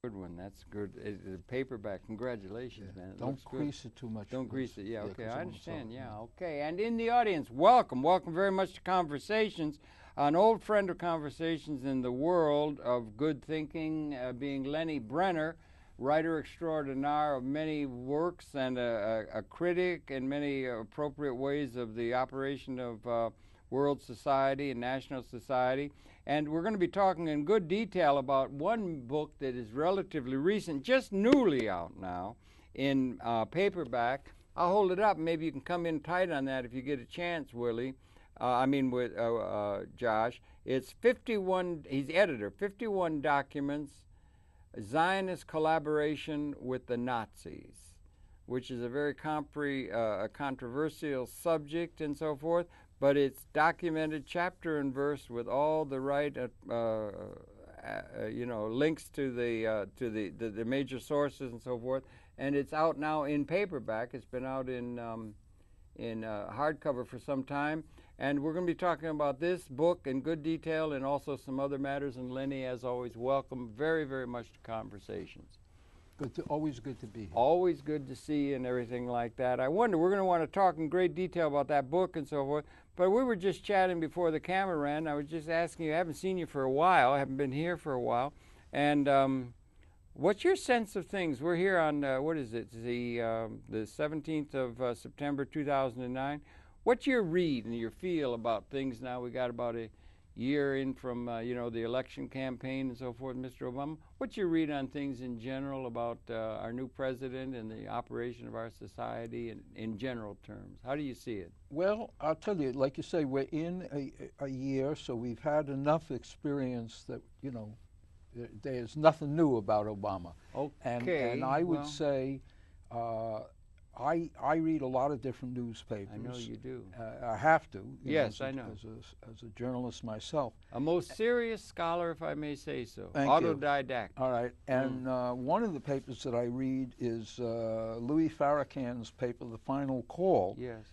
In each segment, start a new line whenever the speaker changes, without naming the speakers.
Good one. That's good. The paperback. Congratulations,
Yeah.
man. It
Don't
looks good.
grease it too much.
Don't grease it. Yeah, okay. I understand.
Salt,
Yeah, okay. And in the audience, welcome very much to Conversations. An old friend of Conversations in the world of good thinking, being Lenni Brenner, writer extraordinaire of many works and a critic in many appropriate ways of the operation of world society and national society. And we're going to be talking in good detail about one book that is relatively recent, just newly out now in paperback. I'll hold it up. Maybe you can come in tight on that if you get a chance, Willie. With Josh. It's 51, he's editor, 51 Documents, Zionist Collaboration with the Nazis, which is a very controversial subject and so forth. But it's documented chapter and verse with all the right, links to the major sources and so forth. And it's out now in paperback. It's been out in hardcover for some time. And we're going to be talking about this book in good detail and also some other matters. And Lenni, as always, welcome very, very much to Conversations.
Always good to be here.
Always good to see you and everything like that. I wonder, we're going to want to talk in great detail about that book and so forth. But we were just chatting before the camera ran. I was just asking you, I haven't seen you for a while. I haven't been here for a while. And what's your sense of things? We're here on, what is it, the 17th of September 2009. What's your read and your feel about things now? We got about a year in from, the election campaign and so forth, Mr. Obama. What's your read on things in general about our new president and the operation of our society in general terms? How do you see it?
Well, I'll tell you, like you say, we're in a year, so we've had enough experience that, there's nothing new about Obama.
Okay.
And I would say I read a lot of different newspapers.
I know you do.
I have to.
Yes, I know.
As a journalist myself.
A most serious scholar, if I may say so.
Thank
Autodidact.
You. All right. And one of the papers that I read is Louis Farrakhan's paper, The Final Call.
Yes.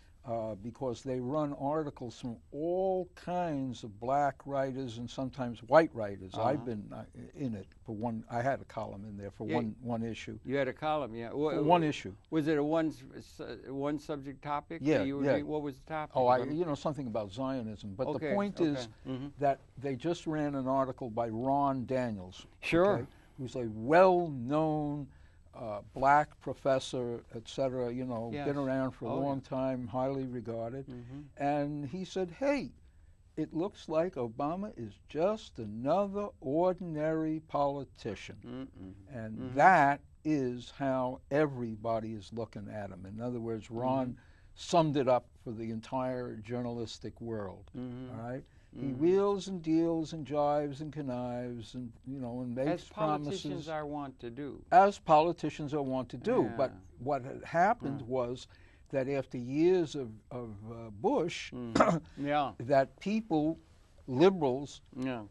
Because they run articles from all kinds of black writers and sometimes white writers. I've been in it for one. I had a column in there for one issue.
You had a column, yeah.
For one issue.
Was it a one subject topic?
Yeah,
What was the topic?
Oh, something about Zionism. But the point is that they just ran an article by Ron Daniels.
Sure.
Who's a well-known black professor, etc., been around for a long time, highly regarded. And he said, hey, it looks like Obama is just another ordinary politician. And that is how everybody is looking at him. In other words, Ron summed it up for the entire journalistic world. All right? He wheels and deals and jives and connives and and makes promises.
As politicians are wont to do.
As politicians are wont to do. Yeah. But what had happened was that after years of Bush, that people, liberals,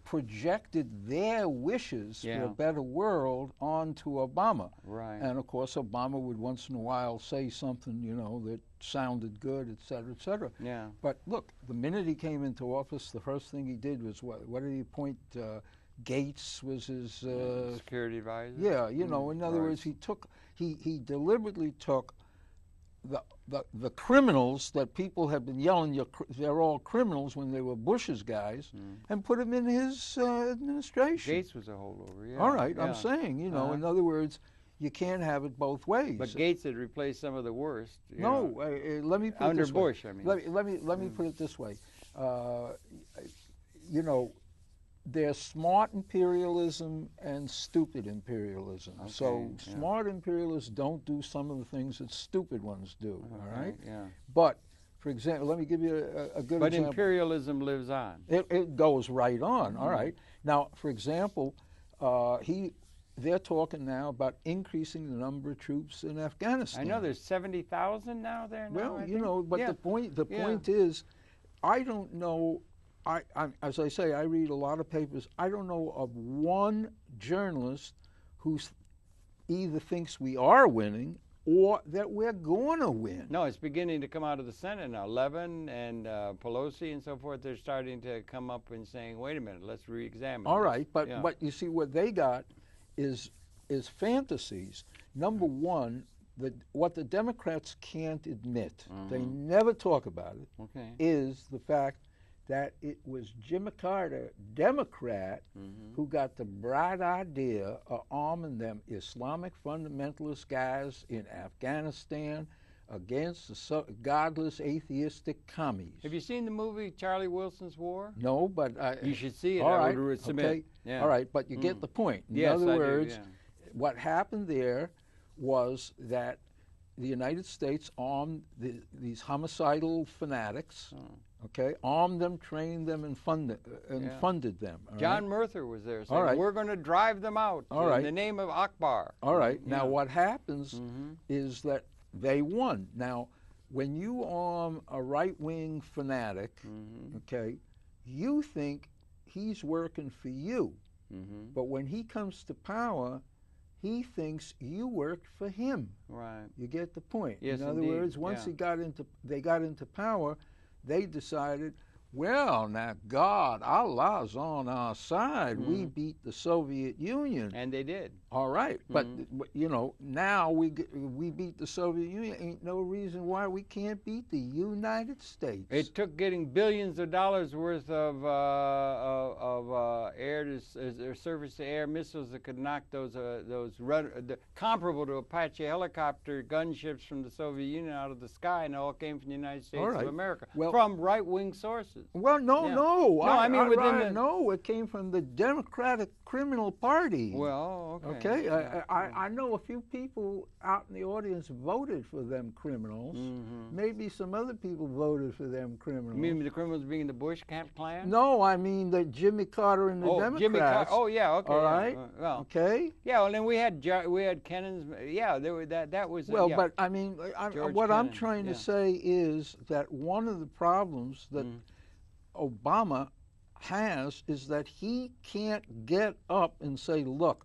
projected their wishes for a better world onto Obama.
Right.
And of course, Obama would once in a while say something, that sounded good, et cetera, et cetera.
Yeah.
But look, the minute he came into office, the first thing he did was what did he appoint? Gates was his
security advisor.
Yeah, in other words, he deliberately took the criminals that people have been yelling they're all criminals when they were Bush's guys, and put them in his administration.
Gates was a holdover. Yeah.
All right, I'm saying, in other words, you can't have it both ways.
But Gates had replaced some of the worst.
Let me put
under
it this
Bush.
way. Let me put it this way. There's smart imperialism and stupid imperialism. Okay, so smart imperialists don't do some of the things that stupid ones do. All right.
Yeah.
But for example, let me give you a good example.
But imperialism lives on.
It goes right on. All right. Now, for example, they're talking now about increasing the number of troops in Afghanistan.
I know there's 70,000 now there.
Well, but the point is, I don't know. As I say, I read a lot of papers. I don't know of one journalist who either thinks we are winning or that we're going to win.
No, it's beginning to come out of the Senate now. Levin and Pelosi and so forth, they're starting to come up and saying, wait a minute, let's re-examine
All
this.
right, but you see what they got is is fantasies. Number one, what the Democrats can't admit, they never talk about it, is the fact that it was Jimmy Carter, Democrat, who got the bright idea of arming them Islamic fundamentalist guys in Afghanistan against the godless, atheistic commies.
Have you seen the movie Charlie Wilson's War?
No, but
you should see it.
All
I
right,
would submit.
okay.
Yeah.
All right, but you get the point. In
Yes,
other
I
words,
do, yeah.
what happened there was that the United States armed these homicidal fanatics, armed them, trained them, and funded them.
John Murther was there saying, we're going to drive them out in the name of Akbar.
All right. Now, what happens is that they won. Now, when you arm a right-wing fanatic, you think he's working for you. But when he comes to power, he thinks you worked for him.
Right.
You get the point.
Yes,
in other
indeed.
words, once they got into power, they decided, well, now God, Allah's on our side. We beat the Soviet Union.
And they did.
All right, but you know, now we beat the Soviet Union. Ain't no reason why we can't beat the United States.
It took getting billions of dollars worth of surface-to-air missiles that could knock those comparable to Apache helicopter gunships from the Soviet Union out of the sky, and it all came from the United States of America, from right-wing sources.
Well, no.
I mean,
no, it came from the Democratic Criminal Party.
Well, okay.
I know a few people out in the audience voted for them criminals. Maybe some other people voted for them criminals.
You mean the criminals being the Bush camp clan?
No, I mean the Jimmy Carter and the Democrats.
Jimmy Carter. Oh, yeah, okay.
All right.
Well,
okay.
Yeah, and then we had Kennan's. Yeah, there were that was.
Well, but I mean, what I'm trying to say is that one of the problems that Obama has is that he can't get up and say, look,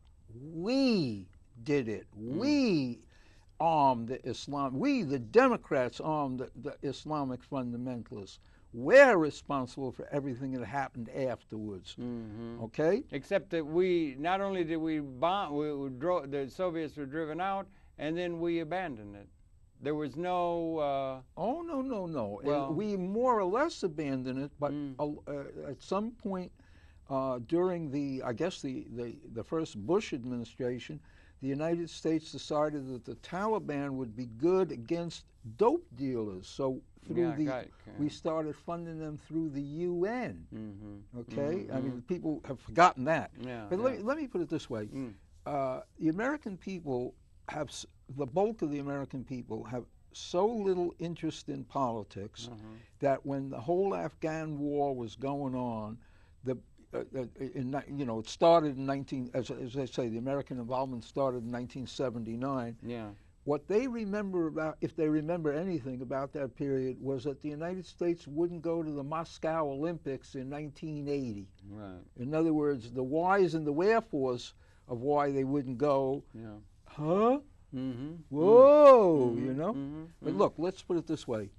we did it. We armed the Islam. We, the Democrats, armed the Islamic fundamentalists. We're responsible for everything that happened afterwards. Okay?
Except that not only did we bomb, the Soviets were driven out, and then we abandoned it. There was no...
oh, no.
Well,
we more or less abandoned it, but at some point during the first Bush administration, the United States decided that the Taliban would be good against dope dealers. So we started funding them through the UN. Okay? I mean, people have forgotten that. But let me put it this way. The American people the bulk of the American people have so little interest in politics that when the whole Afghan war was going on, it started in as I say, the American involvement started in 1979.
Yeah.
What they remember about, if they remember anything about that period, was that the United States wouldn't go to the Moscow Olympics in 1980. Right. In other words, the whys and the wherefores of why they wouldn't go. Yeah. Huh? Whoa, you know? But look, let's put it this way.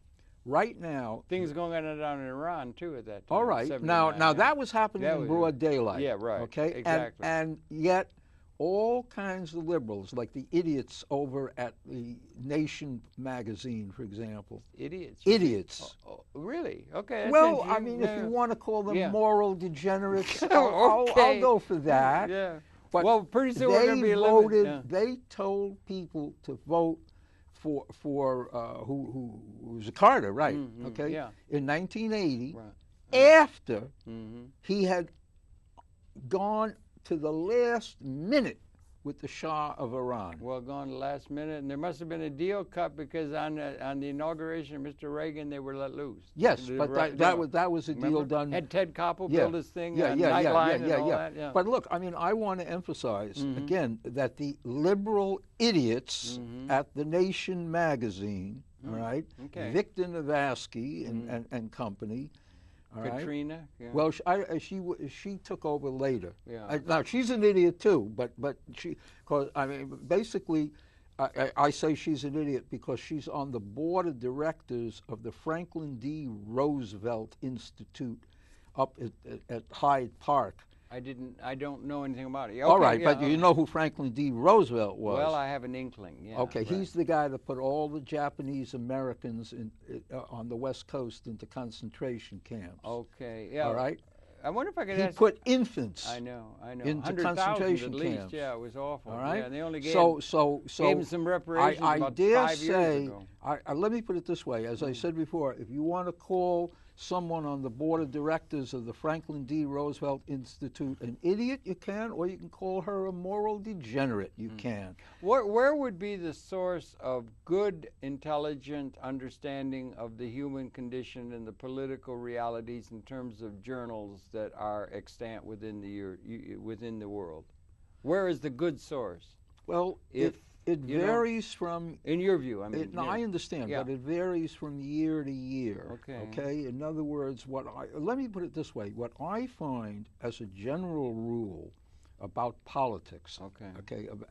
Right now...
Things going on down in Iran, too, at that time.
All right. Now that was happening in broad daylight.
Yeah, right.
Okay?
Exactly.
And yet, all kinds of liberals, like the idiots over at the Nation magazine, for example. Idiots.
Oh, really? Okay.
Well, I mean, if you want to call them moral degenerates, I'll go for that.
Yeah.
But
well, pretty soon we're going to be
voted. They told people to vote for who was Carter, right? Okay.
Yeah.
In 1980, after he had gone to the last minute with the Shah of Iran.
Well, gone the last minute, and there must have been a deal cut because on the inauguration of Mr. Reagan, they were let loose.
Yes, but that was a deal done.
Had Ted Koppel build his thing, Nightline and all that. Yeah.
But look, I mean, I want to emphasize again that the liberal idiots at the Nation magazine, all right, Victor Navasky and company.
Katrina. Yeah.
Well, she took over later.
Yeah.
Now she's an idiot too, but because I mean, basically, I say she's an idiot because she's on the board of directors of the Franklin D. Roosevelt Institute up at Hyde Park,
I don't know anything about it. Okay,
all right,
yeah,
but you know who Franklin D. Roosevelt was?
Well, I have an inkling. Yeah.
Okay,
right.
he's the guy that put all the Japanese Americans on the West Coast into concentration camps.
Okay, yeah.
All right.
I wonder if I could.
He put infants.
I know.
Into concentration
at least.
camps.
Yeah, it was awful.
All right.
Yeah, they only gave
gave
him some reparations about
dare
5 years
say,
ago.
let me put it this way. As I said before, if you want to call someone on the board of directors of the Franklin D. Roosevelt Institute an idiot, you can, or you can call her a moral degenerate, you can.
Where would be the source of good, intelligent understanding of the human condition and the political realities in terms of journals that are extant within the world? Where is the good source?
Well, it varies from...
In your view, I mean...
I understand, but it varies from year to year. Okay? In other words, let me put it this way. What I find as a general rule about politics,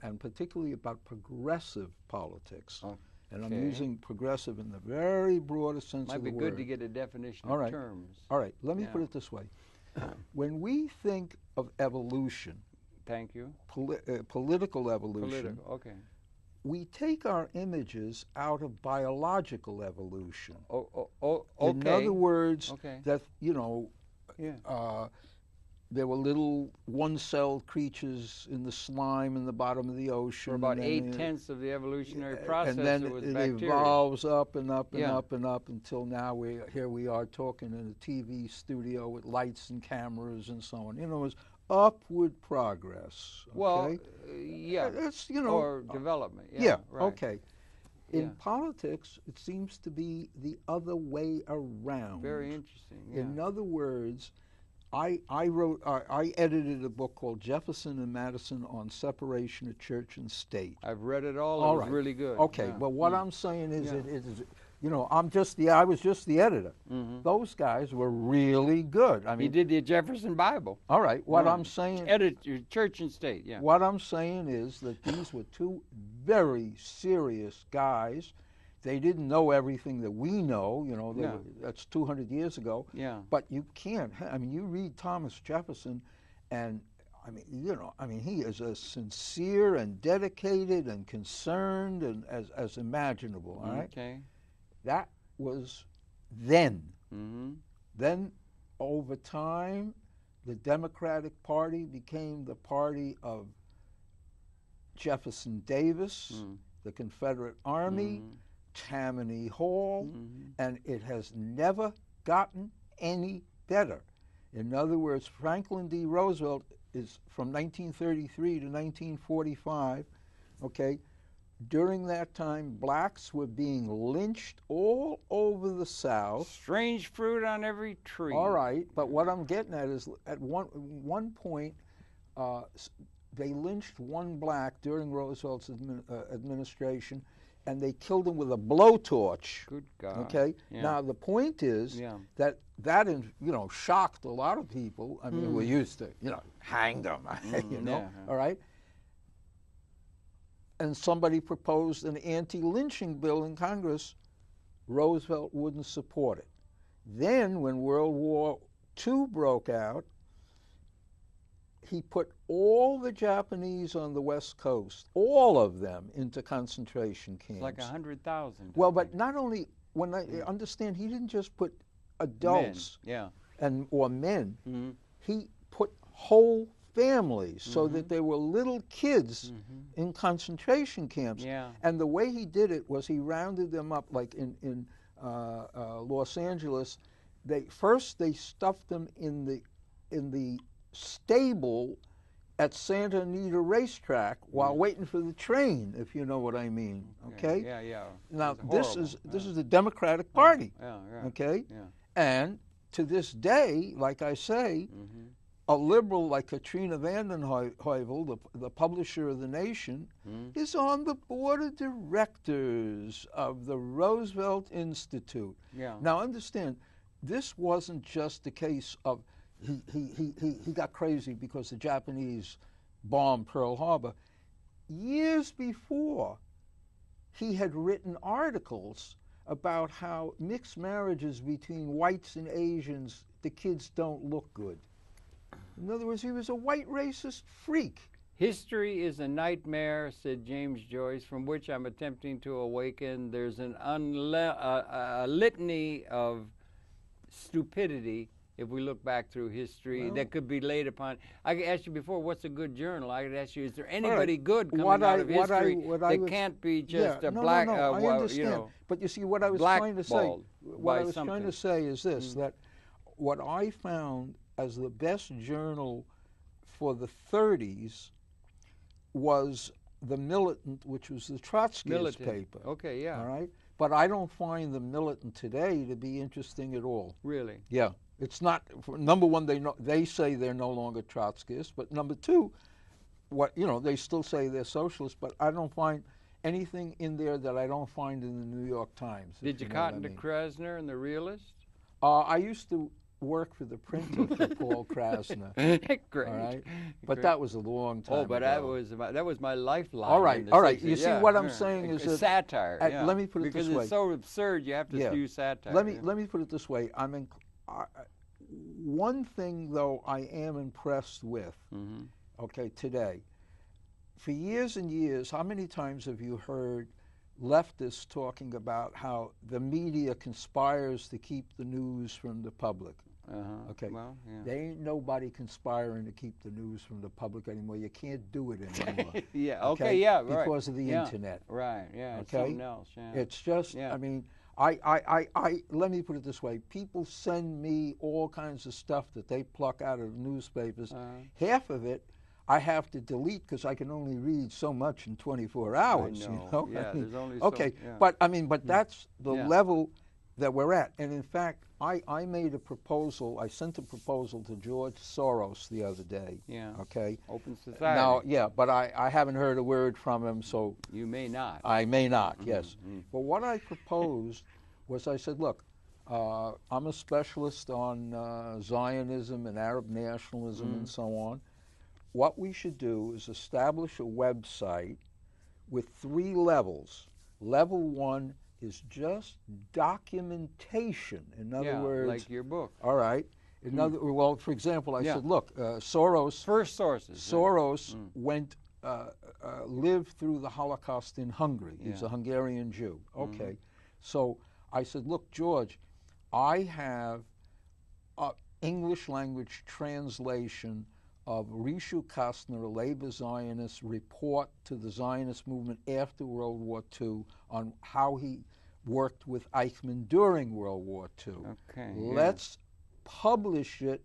and particularly about progressive politics, and I'm using progressive in the very broadest sense of the word.
Might be good to get a definition of terms.
All right, let me put it this way. When we think of evolution...
Thank you.
Political evolution. We take our images out of biological evolution. In other words, that, there were little one-celled creatures in the slime in the bottom of the ocean.
For about 8/10 of the evolutionary process,
and then
it was
it
bacteria.
evolves up and up and up and up until now here we are talking in a TV studio with lights and cameras and so on. It's upward progress. Okay?
Well, it's or development.
Right. Okay. In politics, it seems to be the other way around.
Very interesting.
In other words, I edited a book called Jefferson and Madison on Separation of Church and State.
I've read it all. It was really good.
Okay, but what I'm saying is I was just the editor. Those guys were really good. I mean,
he did the Jefferson Bible.
All right. What I'm saying,
Church and State. Yeah.
What I'm saying is that these were two very serious guys. They didn't know everything that we know. That's 200 years ago.
Yeah.
But you can't. I mean, you read Thomas Jefferson, and he is as sincere and dedicated and concerned and as imaginable. All right.
Okay.
That was then. Then, over time, the Democratic Party became the party of Jefferson Davis, the Confederate Army, Tammany Hall, and it has never gotten any better. In other words, Franklin D. Roosevelt is from 1933 to 1945, okay? During that time, blacks were being lynched all over the South.
Strange fruit on every tree.
All right, but what I'm getting at is at one point, they lynched one black during Roosevelt's administration, and they killed him with a blowtorch.
Good God.
Okay? Yeah. Now, the point is that shocked a lot of people. I mean, we're used to, hang them, all right? And somebody proposed an anti-lynching bill in Congress. Roosevelt wouldn't support it. Then, when World War II broke out, he put all the Japanese on the West Coast, all of them, into concentration camps.
It's like 100,000.
Well, but not only, when I understand, he didn't just put adults or men. He put whole families so that they were little kids in concentration camps.
Yeah.
And the way he did it was he rounded them up, like in Los Angeles. They stuffed them in the stable at Santa Anita Racetrack while waiting for the train, if you know what I mean. Okay?
Yeah.
Now this is the Democratic Party. Okay?
Yeah.
And to this day, like I say, a liberal like Katrina vanden Heuvel, the publisher of The Nation, is on the board of directors of the Roosevelt Institute.
Yeah.
Now understand, this wasn't just a case of he got crazy because the Japanese bombed Pearl Harbor. Years before, he had written articles about how mixed marriages between whites and Asians, the kids don't look good. In other words, he was a white racist freak.
History is a nightmare, said James Joyce, from which I'm attempting to awaken. There's a litany of stupidity if we look back through history that could be laid upon. I asked you before, what's a good journal? I could ask you, is there anybody good coming out of history that can't be just a black,
I understand.
you know,
but you see, what I was trying to say, is this, that what I found as the best journal for the 30s was the Militant, which was the Trotskyist paper.
Okay, yeah.
All right? But I don't find the Militant today to be interesting at all.
Really?
Yeah. It's not, number one, they say they're no longer Trotskyists, but number two, they still say they're socialists, but I don't find anything in there that I don't find in the New York Times.
Did you cotton to Krasner and the Realist?
I used to work for the printer for Paul Krasner.
Great.
All right? But that was a long time ago.
that was my lifeline.
All right.
60s.
You see, what I'm saying is that
satire.
Let me put it this way.
Because it's so absurd, you have to use satire.
Let me put it this way. One thing, though, I am impressed with, today. For years and years, how many times have you heard leftists talking about how the media conspires to keep the news from the public? Okay.
Well,
there ain't nobody conspiring to keep the news from the public anymore. You can't do it anymore. Because of the internet.
Right. Yeah. It's
Okay.
something else. Yeah.
It's just. I mean, I let me put it this way. People send me all kinds of stuff that they pluck out of newspapers. Half of it I have to delete because I can only read so much in 24 hours.
I know.
You know?
Yeah, there's only
but that's the level that we're at. And in fact, I made a proposal. I sent a proposal to George Soros the other day.
Yeah.
Okay.
Open society.
Now, but I haven't heard a word from him, so
you may not.
I may not. Yes. But what I proposed was, I said, look, I'm a specialist on Zionism and Arab nationalism and so on. What we should do is establish a website with 3 levels. Level 1 is just documentation. In other words,
like your book.
All right. Well, for example, I said, look, Soros.
First sources.
Soros went, lived through the Holocaust in Hungary. He's a Hungarian Jew. Okay. So I said, look, George, I have an English language translation of Rishu Kastner, a labor Zionist, report to the Zionist movement after World War II on how he worked with Eichmann during World War II.
Okay.
Let's publish it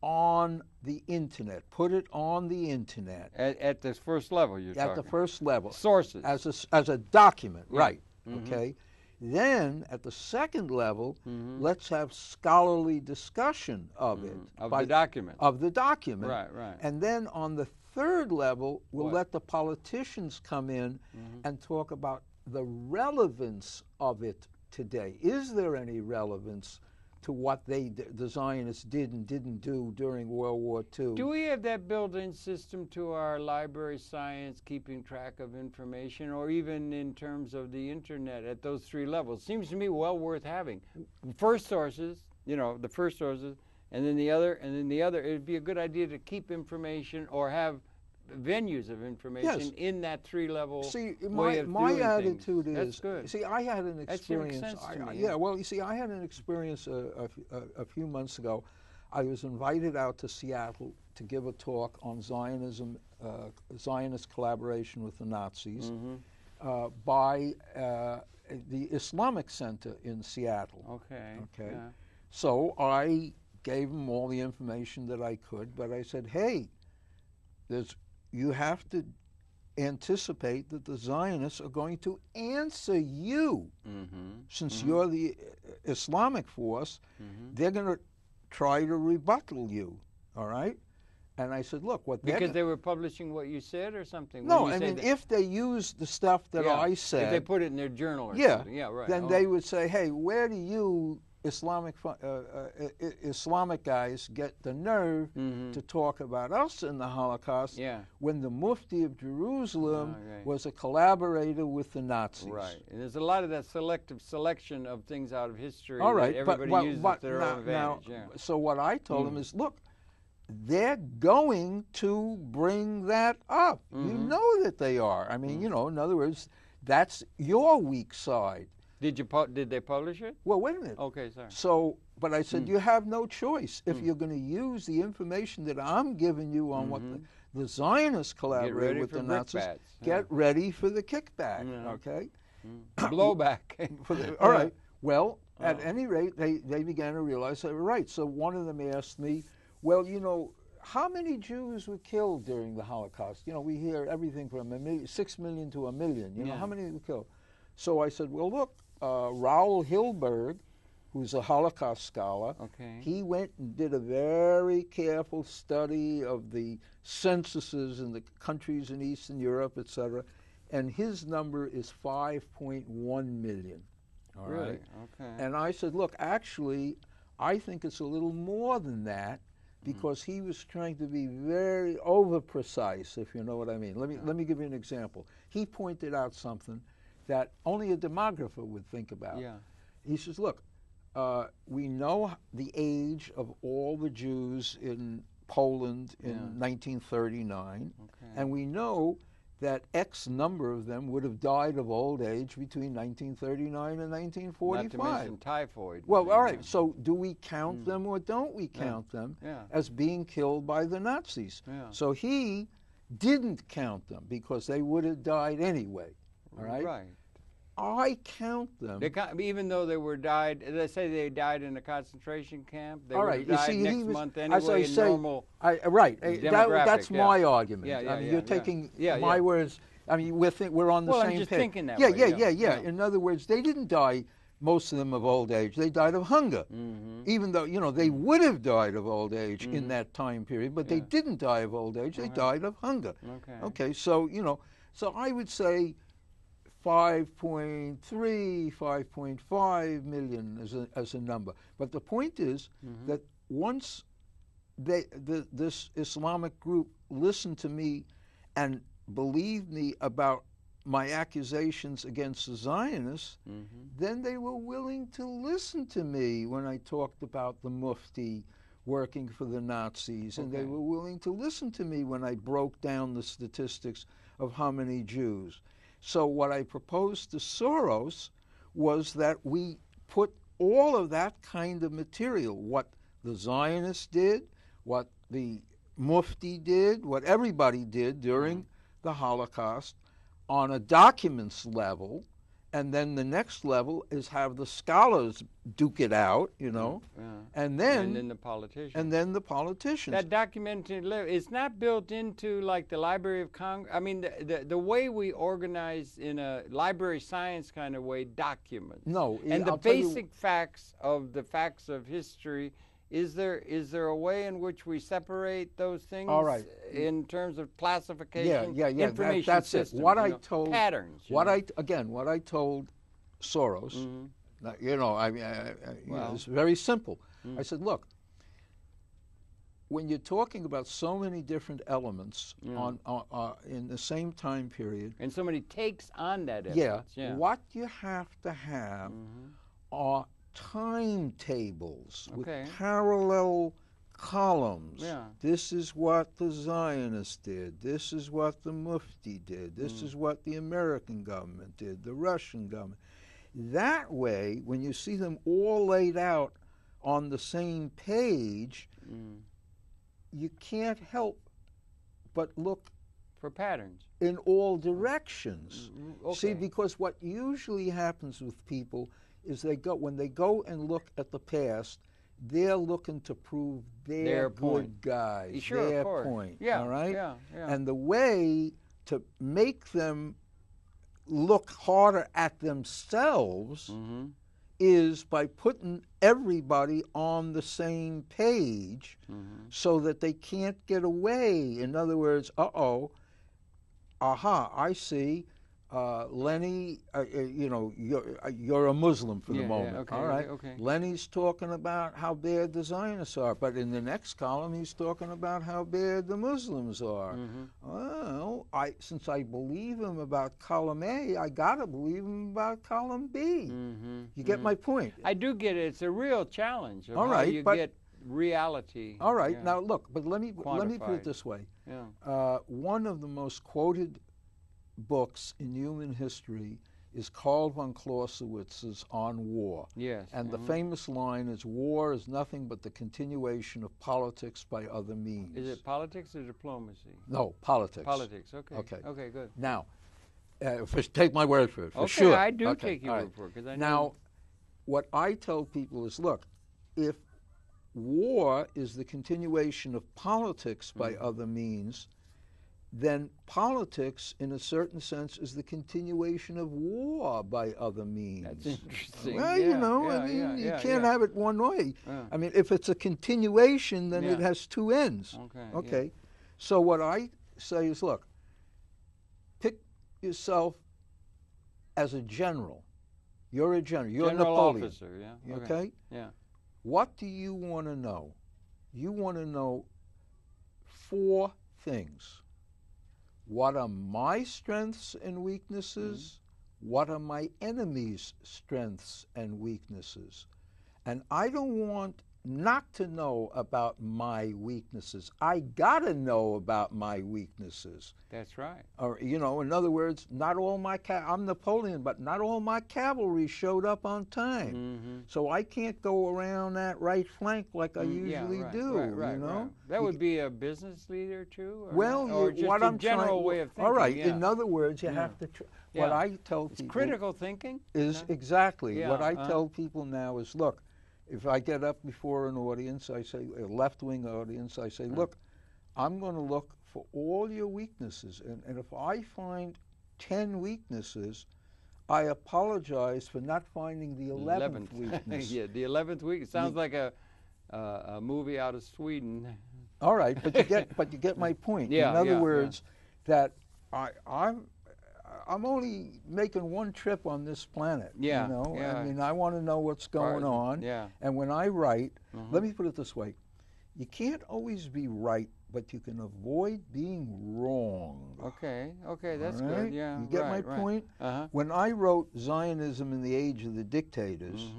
on the internet. Put it on the internet.
At this first level, you're talking?
At the first level.
Sources.
As a document, right. Okay. Then, at the second level, let's have scholarly discussion of it.
Of the document.
Of the document.
Right.
And then on the third level, we'll let the politicians come in and talk about the relevance of it today. Is there any relevance to what the Zionists did and didn't do during World War II?
Do we have that built-in system to our library science, keeping track of information, or even in terms of the internet at those 3 levels? Seems to me well worth having. First sources, the first sources, and then the other, It'd be a good idea to keep information or have venues of information in that 3level way of
my
doing
attitude
things.
is,
That's good.
See, I had an experience.
That makes sense to me,
well, you see, I had an experience a few months ago. I was invited out to Seattle to give a talk on Zionism, Zionist collaboration with the Nazis, by the Islamic Center in Seattle.
Okay.
Yeah. So I gave them all the information that I could, but I said, hey, you have to anticipate that the Zionists are going to answer you. Since you're the Islamic force, they're going to try to rebuttal you, all right? And I said, look,
because they were publishing what you said or something?
No, I mean, if they used the stuff that I said.
If they put it in their journal or something. Yeah, right.
Then they would say, hey, where do you Islamic guys get the nerve to talk about us in the Holocaust when the Mufti of Jerusalem was a collaborator with the Nazis?
Right. And there's a lot of that selective selection of things out of history
that
everybody uses to their own advantage.
So what I told them is, look, they're going to bring that up. You know that they are. I mean, you know, in other words, that's your weak side.
Did they publish it?
Well, wait a minute.
Okay, sorry.
So, but I said you have no choice if you're going to use the information that I'm giving you on what the Zionists collaborate with the Nazis. Get ready for the kickback. Okay.
Blowback.
All right. Well, at any rate, they began to realize they were right. So one of them asked me, well, you know, how many Jews were killed during the Holocaust? You know, we hear everything from 6 million to 1 million. You know, how many were killed? So I said, well, look, Raoul Hilberg, who's a Holocaust scholar, he went and did a very careful study of the censuses in the countries in Eastern Europe, etc., and his number is 5.1 million. All right. Okay. And I said, look, actually, I think it's a little more than that, because he was trying to be very over-precise, if you know what I mean. Let me give you an example. He pointed out something that only a demographer would think about. Yeah. He says, look, we know the age of all the Jews in Poland in 1939, and we know that X number of them would have died of old age between 1939 and 1945. Not to mention
typhoid.
Well, all right, so do we count them or don't we count them as being killed by the Nazis? So he didn't count them because they would have died anyway, all right? Right. I count them.
Even though they were died, let's say they died in a concentration camp, they would have died next month anyway in normal
that's my argument. I mean, you're taking my words. I mean, we're on the same page.
I'm just thinking that way.
Yeah. In other words, they didn't die, most of them, of old age. They died of hunger. Even though, you know, they would have died of old age in that time period, but they didn't die of old age. They died of hunger. Okay, so, you know, so I would say 5.3, 5.5 million as a number. But the point is that once this Islamic group listened to me and believed me about my accusations against the Zionists, then they were willing to listen to me when I talked about the Mufti working for the Nazis, and they were willing to listen to me when I broke down the statistics of how many Jews. So what I proposed to Soros was that we put all of that kind of material, what the Zionists did, what the Mufti did, what everybody did during the Holocaust, on a documents level, and then the next level is have the scholars duke it out, you know, and then
the politicians.
That
documented it's not built into like the Library of Congress. I mean, the way we organize in a library science kind of way documents.
No,
and the basic facts of history. Is there a way in which we separate those things?
All right.
In terms of classification?
Yeah.
Information
that's
systems,
it. What I told
patterns.
What I told Soros, you know, it's very simple. I said, look, when you're talking about so many different elements in the same time period,
and so many takes on that evidence,
what you have to have are timetables with parallel columns. This is what the Zionists did. This is what the Mufti did. This is what the American government did, the Russian government. That way, when you see them all laid out on the same page, you can't help but look
for patterns
in all directions. See, because what usually happens with people is when they go and look at the past, they're looking to prove their good guys, their point. All right? And the way to make them look harder at themselves is by putting everybody on the same page so that they can't get away. In other words, I see. Lenni, you know, you're a Muslim for the moment, all right? Lenni's talking about how bad the Zionists are, but in the next column he's talking about how bad the Muslims are. Well, since I believe him about column A, I gotta believe him about column B. You get my point?
I do get it. It's a real challenge of
all right,
how you get reality.
All right, now look, but let me put it this way.
Yeah.
One of the most quoted books in human history is Karl von Clausewitz's On War.
Yes.
And the famous line is, "War is nothing but the continuation of politics by other means."
Is it politics or diplomacy?
No, politics.
Politics, okay.
Okay.
Okay, good.
Now, take my word for it, for
okay,
sure.
I do take your word for it. 'Cause I know.
Now, what I tell people is, look, if war is the continuation of politics by other means, then politics, in a certain sense, is the continuation of war by other means.
That's interesting.
Well, you can't have it one way.
Yeah.
I mean, if it's a continuation, then it has two ends.
Okay.
So what I say is, look, pick yourself as a general. You're a general. You're
General
Napoleon.
officer, yeah.
Okay?
Yeah.
What do you want to know? You want to know 4 things. What are my strengths and weaknesses? What are my enemies' strengths and weaknesses? And I don't want not to know about my weaknesses. I gotta know about my weaknesses.
That's right.
Or, in other words, not all my I'm Napoleon, but not all my cavalry showed up on time. So I can't go around that right flank like I usually do.
Right. That would be a business leader too.
Or just
what I'm general way of thinking.
All right. In other words, you have to. What I tell people.
It's critical thinking.
Is exactly what I tell people now is, look. If I get up before an audience, I say, a left-wing audience, I say, look, I'm going to look for all your weaknesses. And if I find 10 weaknesses, I apologize for not finding the 11th weakness.
Yeah, the 11th weakness. Sounds like a movie out of Sweden.
All right, but you get my point.
Yeah,
in other words, that I'm only making one trip on this planet.
Yeah,
I mean, I want to know what's going on.
Yeah.
And when I write, let me put it this way: you can't always be right, but you can avoid being wrong.
Okay, that's good. Yeah,
you get my point. When I wrote Zionism in the Age of the Dictators,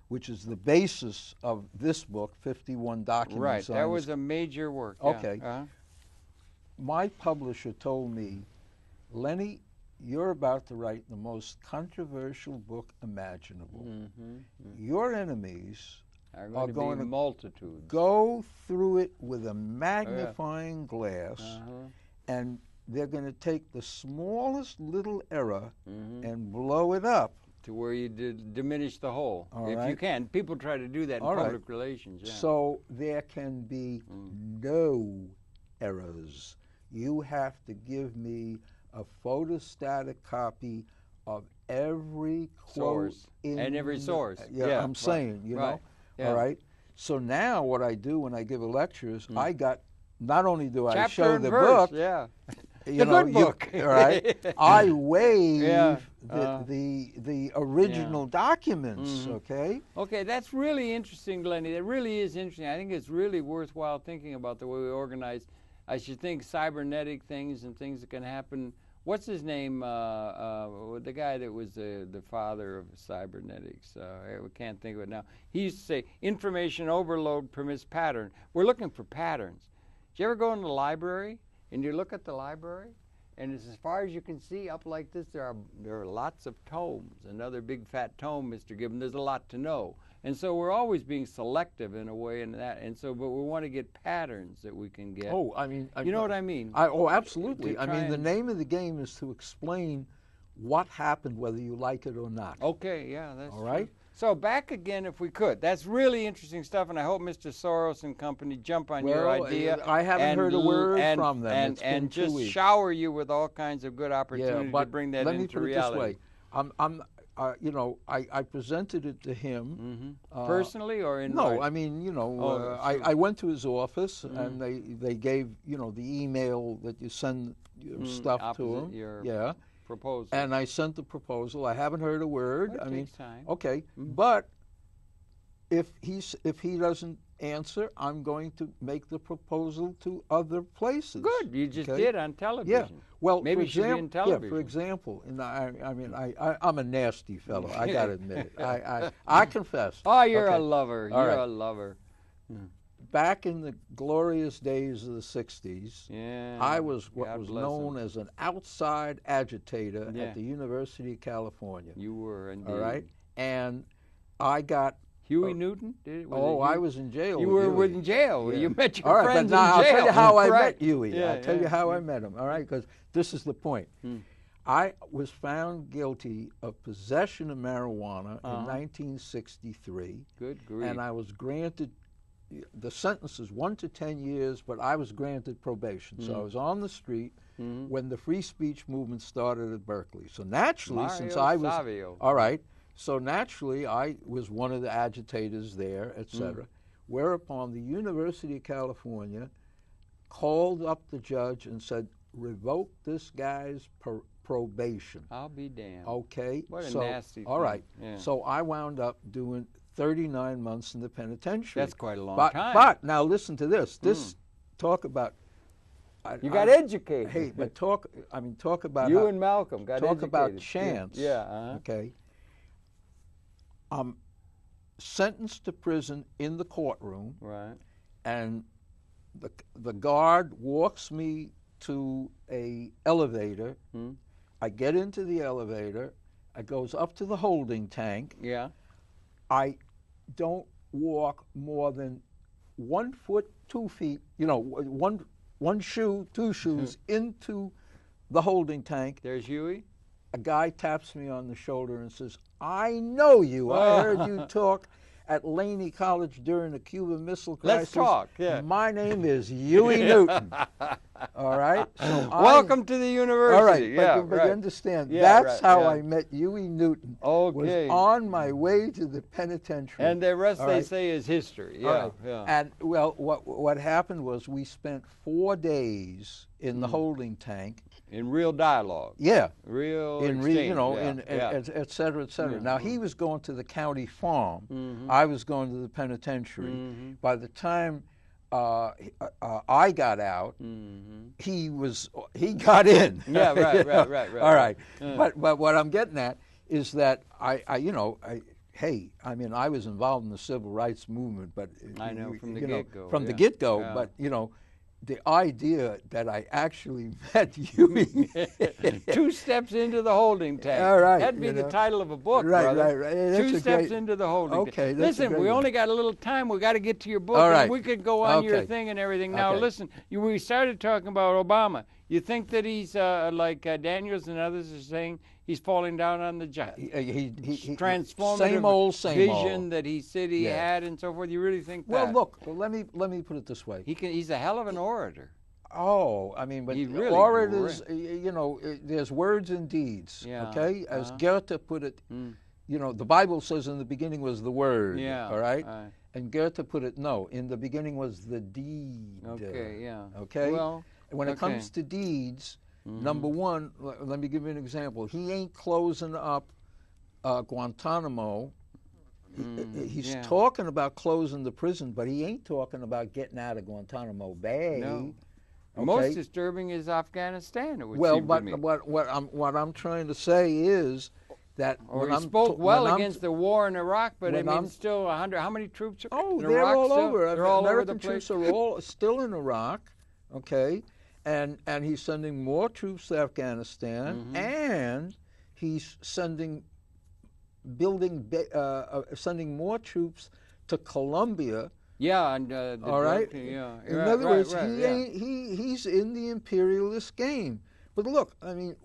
which is the basis of this book, 51 documents.
Right, that was a major work.
Okay. My publisher told me, Lenny, you're about to write the most controversial book imaginable. Your enemies
are going to be multitudes.
Go through it with a magnifying glass, and they're going to take the smallest little error and blow it up.
To where you diminish the whole, if you can. People try to do that in public relations. Yeah.
So there can be no errors. You have to give me a photostatic copy of every quote
and every source.
I'm saying, know. All right. So now what I do when I give a lecture is I got, not only do I show the book,
the good book.
All right. I waive the original documents. Okay.
Okay, that's really interesting, Lenny. That really is interesting. I think it's really worthwhile thinking about the way we organize. I should think cybernetic things and things that can happen. What's his name? The guy that was the father of cybernetics. I can't think of it now. He used to say, information overload permits pattern. We're looking for patterns. Did you ever go in the library and you look at the library, and as far as you can see, up like this, there are lots of tomes. Another big fat tome, Mr. Gibbon. There's a lot to know. And so we're always being selective in a way in that. And so, but we want to get patterns that we can get.
Oh, I mean.
You know what I mean?
Absolutely. I mean, the name of the game is to explain what happened, whether you like it or not.
Okay, yeah, that's
all right.
True. So back again, if we could. That's really interesting stuff, and I hope Mr. Soros and company jump on your idea.
I haven't heard a word from them.
And just shower you with all kinds of good opportunity to bring that into reality.
Let me put it this way. I presented it to him.
Personally or in
No, I mean, I went to his office and they gave, the email that you send stuff to him.
Proposal.
And I sent the proposal. I haven't heard a word.
That takes time.
Okay, but if he doesn't answer, I'm going to make the proposal to other places.
Good, you just did on television.
Yeah, well,
maybe it should be in television.
Yeah, for example, I'm a nasty fellow. I got to admit it. I confess.
Oh, you're a lover. You're a lover.
back in the glorious days of the 60s, I was what
God
was
bless
known
him.
as an outside agitator
Yeah.
at the University of California.
You were, indeed.
All right? And I got...
Huey Newton?
I was in jail.
You
with
were
Huey.
in jail.
Yeah.
You met your
all right,
friends
but now
in jail.
I'll tell you how I
Right.
met Huey.
Yeah,
I'll tell you how I met him, all right? Because this is the point. I was found guilty of possession of marijuana in 1963.
Good grief.
And I was granted, the sentence is 1 to 10 years, but I was granted probation. So I was on the street when the free speech movement started at Berkeley. So naturally, since I was...
Savio.
All right. So naturally, I was one of the agitators there, etc. Whereupon the University of California called up the judge and said, revoke this guy's probation.
I'll be damned.
Okay.
What a
so,
nasty
all
thing.
right.
Yeah.
So I wound up doing 39 months in the penitentiary.
That's quite a long time.
But now listen to this. This talk about...
You got educated.
Hey, but talk about...
You and Malcolm got educated.
Talk about chance.
Yeah.
Okay. I'm sentenced to prison in the courtroom.
Right.
And the guard walks me to a elevator. I get into the elevator. It goes up to the holding tank.
Yeah.
I don't walk more than 1 foot, 2 feet, one shoe, 2 shoes into the holding tank.
There's Huey.
A guy taps me on the shoulder and says, I know you. I heard you talk at Laney College during the Cuban Missile Crisis.
Let's talk, yeah.
My name is Huey Newton. All right? So
Welcome to the university.
All right,
Yeah,
but you understand,
Yeah,
that's
right,
how
yeah.
I met Huey Newton.
Okay.
Was on my way to the penitentiary.
And the rest,
All
they
right?
say, is history. Yeah,
All right.
yeah.
And, well, what happened was we spent 4 days in the holding tank.
In real dialogue.
Yeah.
Real
in
exchange.
et cetera, et cetera.
Yeah.
Now, he was going to the county farm. I was going to the penitentiary. By the time I got out, he got in.
Yeah, right.
All right. But what I'm getting at is that I was involved in the civil rights movement, but
I know, from the get-go.
From the get-go,
Yeah.
but the idea that I actually met Huey
2 steps into the holding tank.
All right,
That'd be the title of a book,
Right.
brother.
That's
2 steps into the holding tank.
Okay, that's a
Listen,
great
we
one.
only got a little time. We got to get to your book.
All
And
right.
we could go on your
Okay.
thing and everything. Now,
Okay.
listen, we started talking about Obama. You think that he's like Daniels and others are saying he's falling down on the transformative
same old
vision that he said he
Yeah.
had and so forth? You really think
Well,
that?
look, let me put it this way.
He's a hell of an orator.
Oh, I mean, but
He really
orators, there's words and deeds,
Yeah,
okay? As Goethe put it, the Bible says in the beginning was the word,
Yeah,
all right?
right.
And Goethe put it, no, in the beginning was the deed.
Okay, yeah.
Okay?
Well,
when it comes to deeds, number one, let me give you an example. He ain't closing up Guantanamo. He's talking about closing the prison, but he ain't talking about getting out of Guantanamo Bay.
No.
Okay?
Most disturbing is Afghanistan. It would
Well,
seem
but
to me.
what I'm trying to say is that
Or he spoke well against the war in Iraq, but I mean, still 100. How many troops are in
they're
Iraq
all
still?
over.
They're all
American
over the place.
troops are all still in Iraq, okay, and he's sending more troops to Afghanistan, and he's sending more troops to Colombia.
Yeah, and
all right.
Yeah.
In other words, he's in the imperialist game. But look, I mean,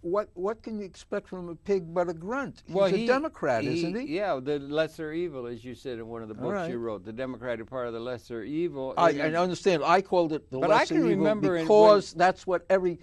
what can you expect from a pig but a grunt? He's a Democrat, isn't he?
Yeah, the lesser evil, as you said in one of the books you wrote, the Democratic part of the lesser evil.
I understand. I called it the lesser evil
remember
because that's what every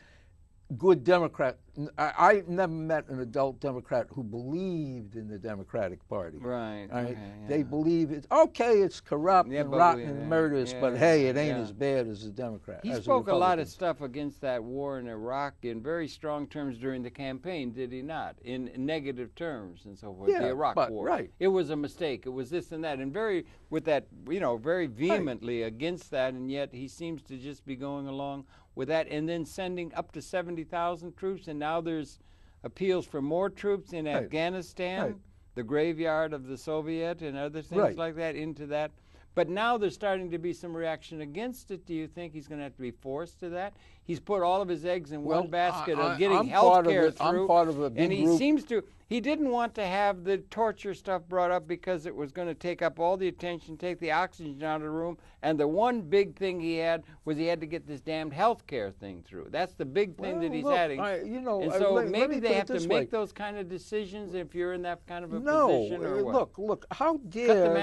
good Democrat. I never met an adult Democrat who believed in the Democratic Party.
Right.
All right?
Okay, yeah.
They believe it's corrupt and rotten and murderous, but hey, it ain't as bad as the Democrat.
He spoke a lot of stuff against that war in Iraq in very strong terms during the campaign, did he not? In negative terms and so forth. The Iraq war.
Right.
It was a mistake. It was this and that, and very vehemently against that, and yet he seems to just be going along with that, and then sending up to 70,000 troops, and now there's appeals for more troops in Afghanistan, the graveyard of the Soviet and other things like that, into that. But now there's starting to be some reaction against it. Do you think he's going to have to be forced to that? He's put all of his eggs in one basket of getting health care through.
I'm part of a big
and he
group.
seems to, he didn't want to have the torture stuff brought up because it was going to take up all the attention, take the oxygen out of the room. And the one big thing he had was he had to get this damned health care thing through. That's the big thing that he's adding.
You know,
and so maybe they have to make
way.
Those kind of decisions if you're in that kind of a
no,
position. Or what?
Look, how dare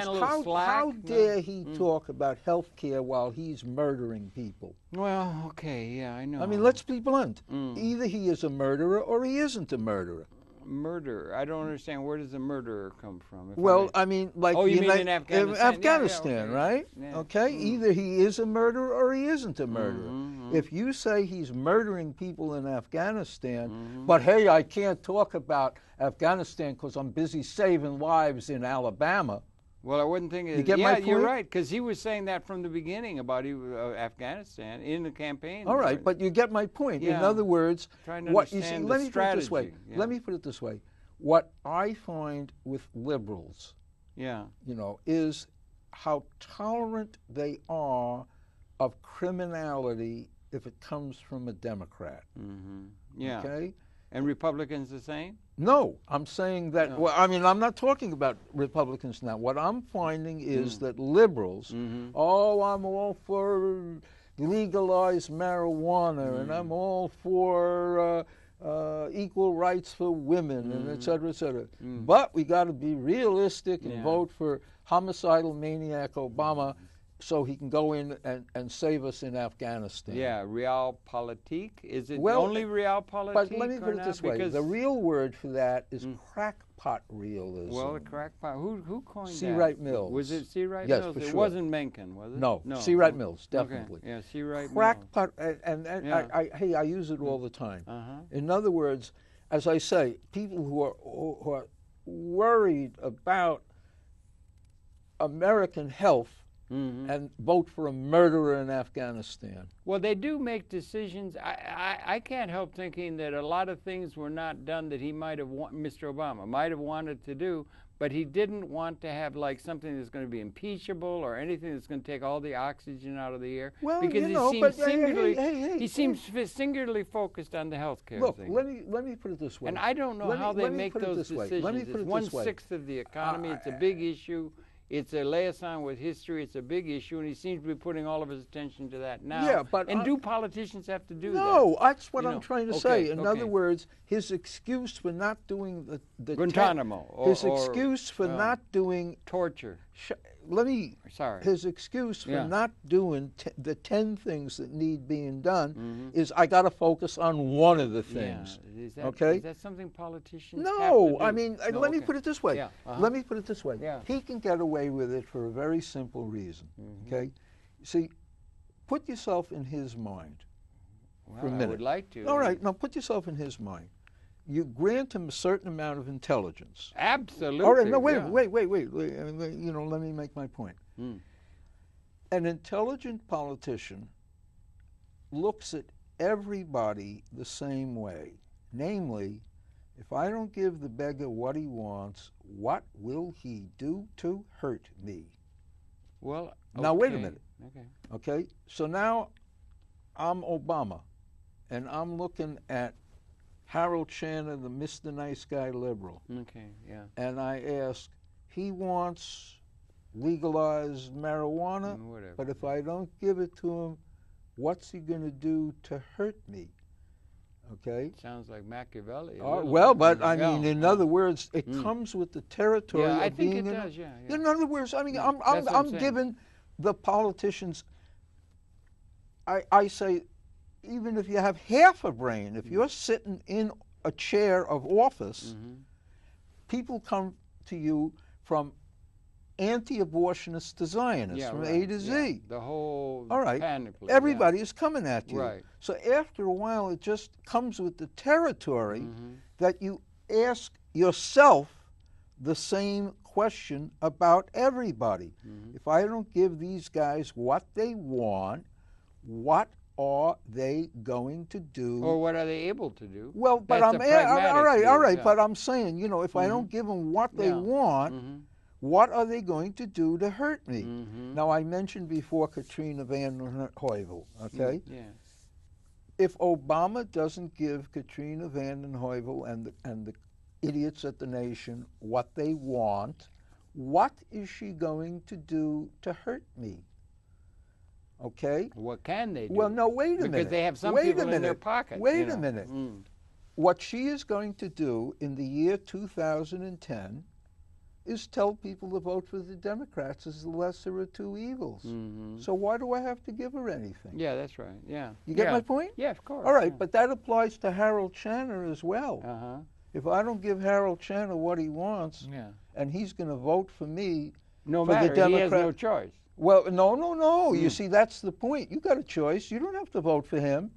he
no.
talk about health care while he's murdering people?
Well, okay, yeah, I know.
I mean, let's be blunt. Either he is a murderer or he isn't a murderer.
Murder. I don't understand. Where does a murderer come from?
Well, I mean, like
you mean in Afghanistan?
Afghanistan,
okay.
right?
Yeah.
Okay, either he is a murderer or he isn't a murderer. If you say he's murdering people in Afghanistan, but hey, I can't talk about Afghanistan because I'm busy saving lives in Alabama.
Well, I wouldn't think.
You get my point?
You're right, because he was saying that from the beginning about Afghanistan in the campaign.
All right, but you get my point.
Yeah.
In other words,
what you see.
Let me put it this way.
Yeah.
Let me put it this way. What I find with liberals, is how tolerant they are of criminality if it comes from a Democrat.
Yeah.
Okay.
And Republicans the same?
No, I'm saying that,
No.
well, I mean, I'm not talking about Republicans now. What I'm finding is that liberals, I'm all for legalized marijuana, and I'm all for equal rights for women, and et cetera, et cetera. But we got to be realistic and vote for homicidal maniac Obama so he can go in and save us in Afghanistan.
Yeah, realpolitik. Is it
well,
only realpolitik?
But let me put it this way. The real word for that is crackpot realism.
Well, the crackpot. Who coined that?
C. Wright Mills.
Was it C. Wright
yes,
Mills?
For
it
sure.
wasn't Mencken, was it?
No, C. Wright Mills, definitely.
Okay. Yeah, C. Wright
crackpot,
Mills.
and I use it all the time. In other words, as I say, people who are worried about American health and vote for a murderer in Afghanistan.
Well, they do make decisions. I can't help thinking that a lot of things were not done that he might have, Mr. Obama might have wanted to do, but he didn't want to have like something that's going to be impeachable or anything that's going to take all the oxygen out of the air.
Well,
because he seems singularly focused on the health care
Look,
thing.
let me put it this way.
And I don't know how they make those decisions.
Let me put it
it's
this way.
1/6 of the economy. It's a big issue. It's a liaison with history. It's a big issue, and he seems to be putting all of his attention to that now.
Yeah, but
do politicians have to do that?
No, that's what I'm trying to say. In
okay.
other words, his excuse for not doing the
Guantanamo,
his excuse for not doing
torture.
His excuse for not doing the 10 things that need being done is I got to focus on one of the things.
Yeah. Is that something politicians have to do?
I mean, let me put it this way.
Yeah.
Let me put it this way.
Yeah.
He can get away with it for a very simple reason. Okay, see, put yourself in his mind for a minute.
I would like to.
All right, now put yourself in his mind. You grant him a certain amount of intelligence.
Absolutely.
All right, no, wait. Let me make my point. An intelligent politician looks at everybody the same way. Namely, if I don't give the beggar what he wants, what will he do to hurt me?
Well,
now wait a minute.
Okay.
So now I'm Obama, and I'm looking at Harold Channer, the Mr. Nice Guy liberal.
Okay, yeah.
And I ask, he wants legalized marijuana, but if I don't give it to him, what's he going to do to hurt me? Okay?
Sounds like Machiavelli.
Well, but I mean, in other words, it comes with the territory
of
being...
Yeah, I think it does, yeah.
In other words, I mean, I'm giving the politicians... I say, even if you have half a brain, if you're sitting in a chair of office, people come to you from anti-abortionists to Zionists, from A to Z.
Yeah. The whole panoply.
Everybody is coming at you.
Right.
So after a while, it just comes with the territory that you ask yourself the same question about everybody. If I don't give these guys what they want, what are they going to do?
Or what are they able to do?
Well, but all right. But I'm saying, if I don't give them what they want, What are they going to do to hurt me? Now, I mentioned before Katrina Vanden Heuvel, okay?
Yeah.
If Obama doesn't give Katrina Vanden Heuvel and the idiots at the Nation what they want, what is she going to do to hurt me? Okay?
What can they do?
Well, no, wait a minute.
Because they have some people in their pocket.
Wait a minute. What she is going to do in the year 2010 is tell people to vote for the Democrats as the lesser of two evils. So why do I have to give her anything?
Yeah, that's right. Yeah.
You get my point?
Yeah, of course.
All right, but that applies to Harold Channer as well. If I don't give Harold Channer what he wants, and he's going to vote for me,
no
for
matter,
the Democrat,
he has no choice.
Well, no. You see, that's the point. You got a choice. You don't have to vote for him.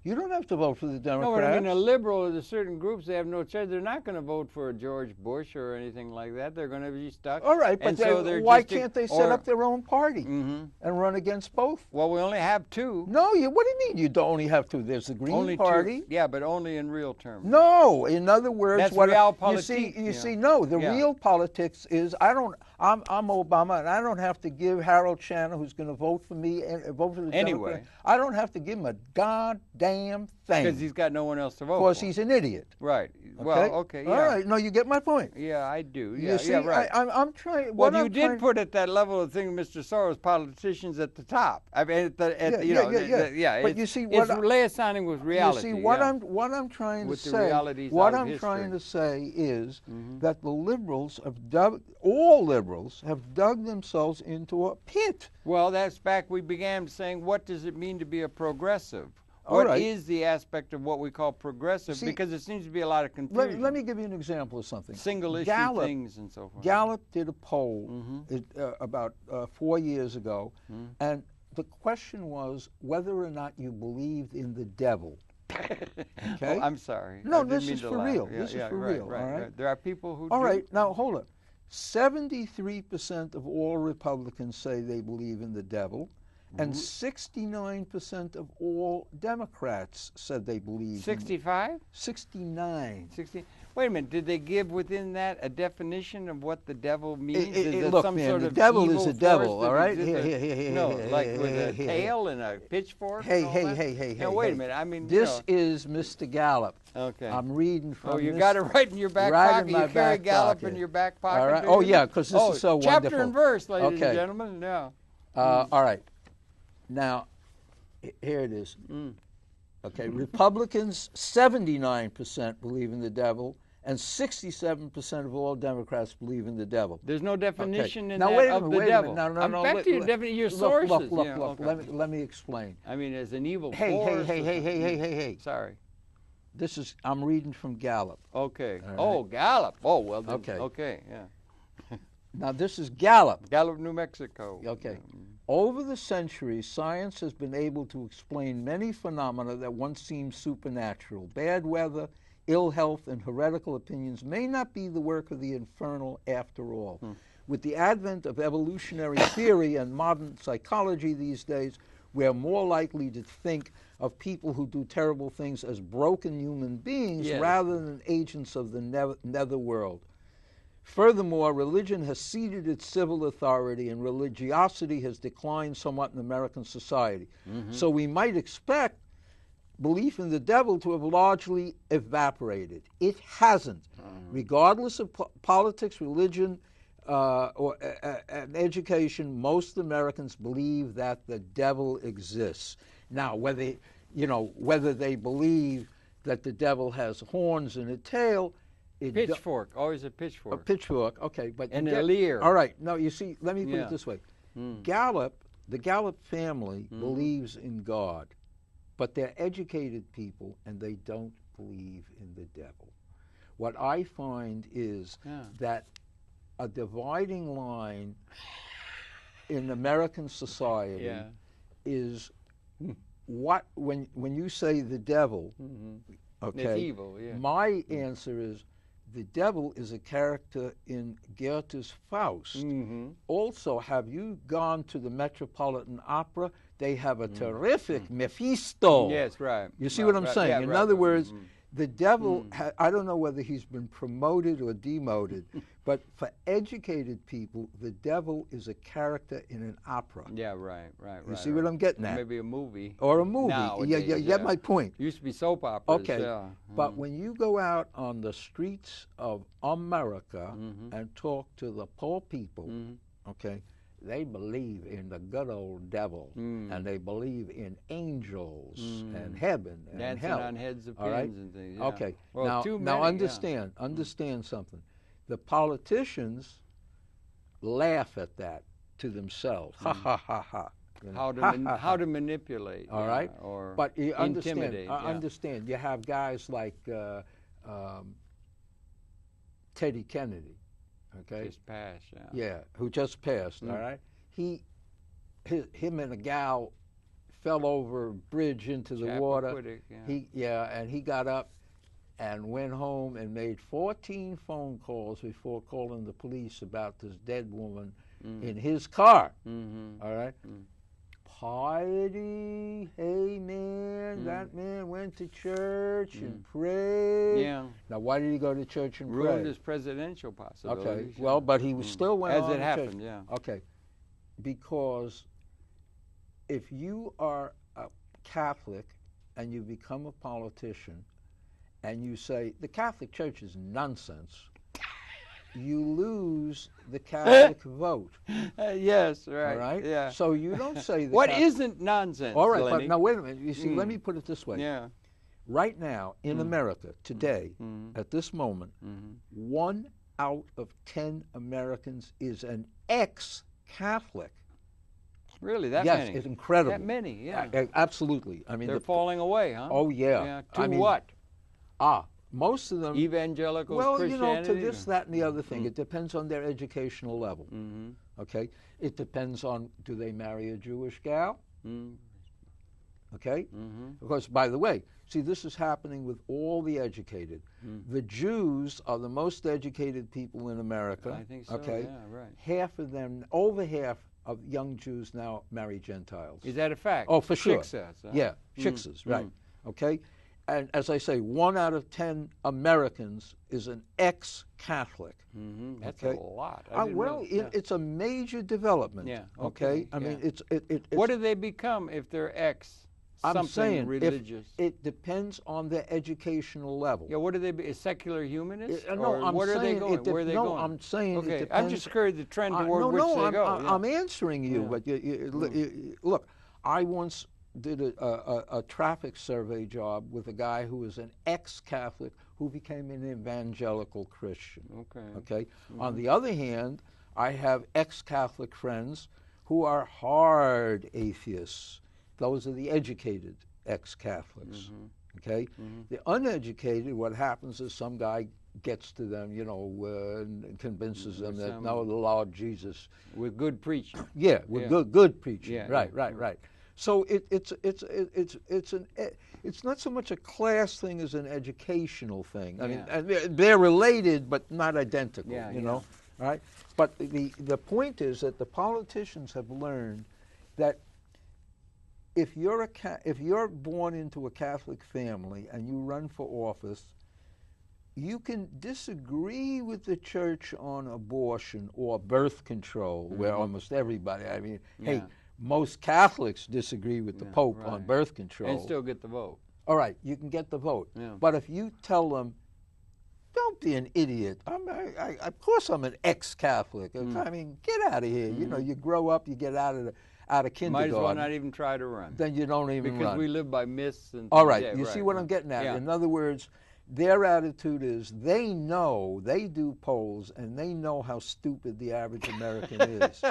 You don't have to vote for the Democrats.
No, but I mean, a liberal, there's certain groups, they have no choice. They're not going to vote for a George Bush or anything like that. They're going to be stuck.
All right, but why can't they set up their own party and run against both?
Well, we only have two.
No, what do you mean you don't only have two? There's the Green Party.
Two. Yeah, but only in real terms.
No, in other words,
that's realpolitik.
You see, no, the real politics is I'm Obama, and I don't have to give Harold Channer, who's going to vote for me and vote for the Democrats. I don't have to give him a goddamn thing.
Because he's got no one else to vote for.
Because he's an idiot.
Right. Well, okay, yeah.
All right, no, you get my point.
Yeah, I do. Yeah,
you see,
right.
I'm trying...
Well, you did put at that level of thing, Mr. Soros, politicians at the top. I mean,
yeah. But you see,
it's liaising with reality.
You see, what I'm trying to say... What I'm trying to say is that the liberals all liberals have dug themselves into a pit.
Well, that's back, we began saying, what does it mean to be a progressive? What is the aspect of what we call progressive? See, because it seems to be a lot of confusion.
Let me give you an example of something.
Single issue things and so forth.
Gallup did a poll about 4 years ago, and the question was whether or not you believed in the devil. Okay?
Oh, I'm sorry.
No, this is for real. This is for real.
Right,
all right?
There are people who
All right, now hold it. 73% of all Republicans say they believe in the devil, and 69% of all Democrats said they believe.
65?
69.
60. Wait a minute. Did they give within that a definition of what the devil means?
Look,
some
man,
sort
the
of
devil is a devil, all right?
No, like with a tail and a pitchfork.
Hey.
Now, wait a minute. I mean,
this is Mr. Gallup.
Okay.
I'm reading from.
Oh, you got it right in your back pocket. You carry Gallup in your back pocket.
All right. Oh, yeah, because this is so wonderful.
Chapter and verse, ladies and gentlemen. Yeah.
All right. Now, here it is. Okay, Republicans, 79% believe in the devil, and 67% of all Democrats believe in the devil.
There's no definition in
now,
that of the devil.
No,
back to your definition, your sources.
Look, let me explain.
I mean, as an evil
force. Hey.
Sorry.
I'm reading from Gallup.
Okay.
Right.
Oh, Gallup. Oh, well, then,
okay.
Okay, yeah.
Now, this is Gallup.
Gallup, New Mexico.
Okay. Over the centuries, science has been able to explain many phenomena that once seemed supernatural. Bad weather, ill health, and heretical opinions may not be the work of the infernal after all. With the advent of evolutionary theory and modern psychology these days, we are more likely to think of people who do terrible things as broken human beings rather than agents of the netherworld. Furthermore, religion has ceded its civil authority and religiosity has declined somewhat in American society. So we might expect belief in the devil to have largely evaporated. It hasn't. Regardless of politics, religion, and education, most Americans believe that the devil exists. Now, whether they believe that the devil has horns and a tail,
pitchfork, always a pitchfork.
A pitchfork, okay, but
and a leer.
All right, no, you see, let me put it this way: the Gallup family believes in God, but they're educated people and they don't believe in the devil. What I find is that a dividing line in American society is what when you say the devil, okay,
it's evil. Yeah.
My answer is the devil is a character in Goethe's Faust. Also, have you gone to the Metropolitan Opera? They have a terrific Mephisto.
Yes, right.
You see what I'm saying? In other words, The devil, I don't know whether he's been promoted or demoted, but for educated people, the devil is a character in an opera.
Yeah, right.
You see what I'm getting at?
Maybe a movie.
Or a movie.
Nowadays,
you get my point.
Used to be soap operas.
Okay, but when you go out on the streets of America and talk to the poor people, okay, they believe in the good old devil, and they believe in angels and heaven and
dancing
hell.
on heads of pins and things. Yeah.
Okay,
well,
now understand something. The politicians laugh at that to themselves. Ha ha ha ha. You know?
How to manipulate.
All right,
or
but you
intimidate.
Understand. You have guys like Teddy Kennedy. Okay.
Just passed,
who just passed, all right? Him and a gal fell over a bridge into the water. And he got up and went home and made 14 phone calls before calling the police about this dead woman in his car, all right? Piety, hey man, that man went to church and prayed.
Yeah.
Now, why did he go to church and pray?
Ruined his presidential possibilities.
Okay. Well, but he was still went
as
on
it
to
happened.
church.
Yeah.
Okay. Because if you are a Catholic and you become a politician and you say the Catholic Church is nonsense, you lose the Catholic vote.
Yes, right.
All right?
Yeah.
So you don't say the
what isn't nonsense,
all right,
Lenny?
but now wait a minute. You see, let me put it this way.
Yeah.
Right now in America, today, at this moment, 1 out of 10 Americans is an ex-Catholic.
Really, that
yes,
many?
Yes, it's incredible.
That many, yeah.
Absolutely. I mean,
they're falling away, huh?
Oh, yeah.
To what?
Most of them...
Evangelical
Christianity? Well, you know, to this, that, and the other thing. It depends on their educational level. Okay? It depends on, do they marry a Jewish gal? Okay? Because, by the way, see, this is happening with all the educated. The Jews are the most educated people in America.
I think so,
okay?
Yeah, right.
Half of them, over half of young Jews now marry Gentiles.
Is that a fact?
Oh, for sure.
Shiksas, huh?
Yeah, shiksas, right. Okay? And as I say, 1 out of 10 Americans is an ex-Catholic.
That's
okay?
a lot.
It's a major development.
Yeah.
Okay. I mean, it's
what do they become if they're I'm
saying
religious?
It depends on their educational level.
Yeah. What do they be? A secular humanist?
No, I'm
what
saying
are they going? Where are they going?
No, I'm saying
okay.
it depends.
I'm just curious the trend toward which they go.
I'm answering you, but look, I once did a traffic survey job with a guy who was an ex-Catholic who became an evangelical Christian. Okay. On the other hand, I have ex-Catholic friends who are hard atheists. Those are the educated ex-Catholics. Okay. The uneducated, what happens is some guy gets to them, and convinces them that no, the Lord Jesus.
With good preaching.
Yeah, with good preaching.
Yeah,
right. So it's not so much a class thing as an educational thing. I mean, they're related but not identical. You know, right? But the point is that the politicians have learned that if you're born into a Catholic family and you run for office, you can disagree with the church on abortion or birth control, where almost everybody. I mean, hey. Most Catholics disagree with the Pope on birth control.
And still get the vote.
All right, you can get the vote. But if you tell them, don't be an idiot. Of course I'm an ex-Catholic. I mean, get out of here. You know, you grow up, you get out of kindergarten.
Might as well not even try to run.
Then you don't even run.
Because we live by myths and things.
All right, you see what I'm getting at?
Yeah.
In other words, their attitude is they do polls, and they know how stupid the average American is.